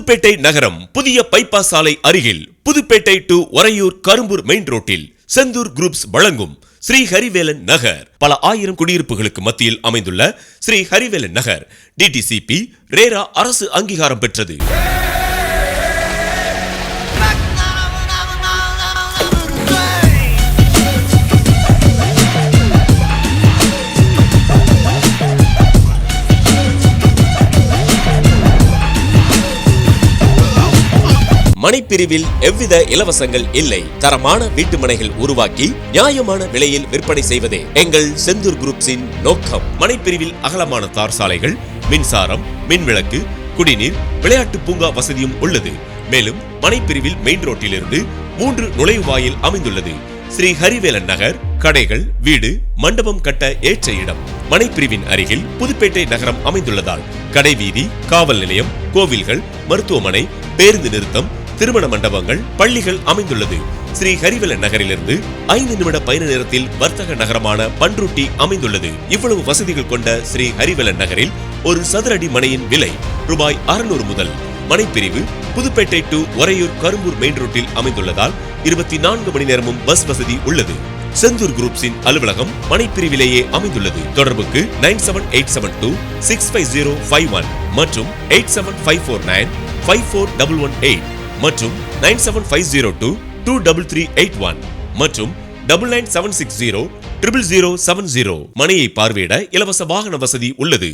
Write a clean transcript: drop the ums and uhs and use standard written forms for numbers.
புதுப்பேட்டை நகரம் புதிய பைபாஸ் சாலை அருகில் புதுப்பேட்டை டு ஒரையூர் கரும்பூர் மெயின் ரோட்டில் செந்தூர் குரூப்ஸ் வழங்கும் ஸ்ரீ ஹரிவேலன் நகர். பல ஆயிரம் குடியிருப்புகளுக்கு மத்தியில் அமைந்துள்ள ஸ்ரீ ஹரிவேலன் நகர் டிடிசிபி ரேரா அரசு அங்கீகாரம் பெற்றது. மனைப்பிரிவில் எவ்வித இலவசங்கள் இல்லை. தரமான வீட்டு மனைகள் உருவாக்கி நியாயமான விலையில் விற்பனை செய்வதே எங்கள் செந்தூர் குரூப்ஸின் நோக்கம். மனைப்பிரிவில் அகலமான தார் சாலைகள், மின்சாரம், மின்விளக்கு, குடிநீர், விளையாட்டு பூங்கா வசதியும் உள்ளது. மேலும் மனைப்பிரிவில் மெயின் ரோட்டிலிருந்து 3 நுழைவாயில் அமைந்துள்ளது. ஸ்ரீ ஹரிவேலன் நகர் கடைகள், வீடு, மண்டபம் கட்ட ஏற்ற இடம். மனைப்பிரிவின் அருகில் புதுப்பேட்டை நகரம் அமைந்துள்ளதால் கடை வீதி, காவல் நிலையம், கோவில்கள், மருத்துவமனை, பேருந்து நிறுத்தம், திருமண மண்டபங்கள், பள்ளிகள் அமைந்துள்ளது. ஸ்ரீ ஹரிவேலன் நகரிலிருந்து 5 நிமிட பயண நேரத்தில் வர்த்தக நகரமான பன்ருட்டி அமைந்துள்ளது. இவ்வளவு வசதிகள் கொண்ட ஸ்ரீ ஹரிவேலன் நகரில் ஒரு சதுர அடி மனையின் விலை ரூபாய் 600 முதல். மனைப்பிரிவு புதுப்பேட்டை டு ஒரையூர் கரும்பூர் மெயின் ரோட்டில் அமைந்துள்ளதால் 24 மணி நேரமும் பஸ் வசதி உள்ளது. செந்தூர் குரூப்ஸின் அலுவலகம் மனைப்பிரிவிலேயே அமைந்துள்ளது. தொடர்புக்கு 9787265051 மற்றும் 8754954118 மற்றும் 9750223381 மற்றும் 997600070. மனையை பார்வையிட இலவச வாகன வசதி உள்ளது.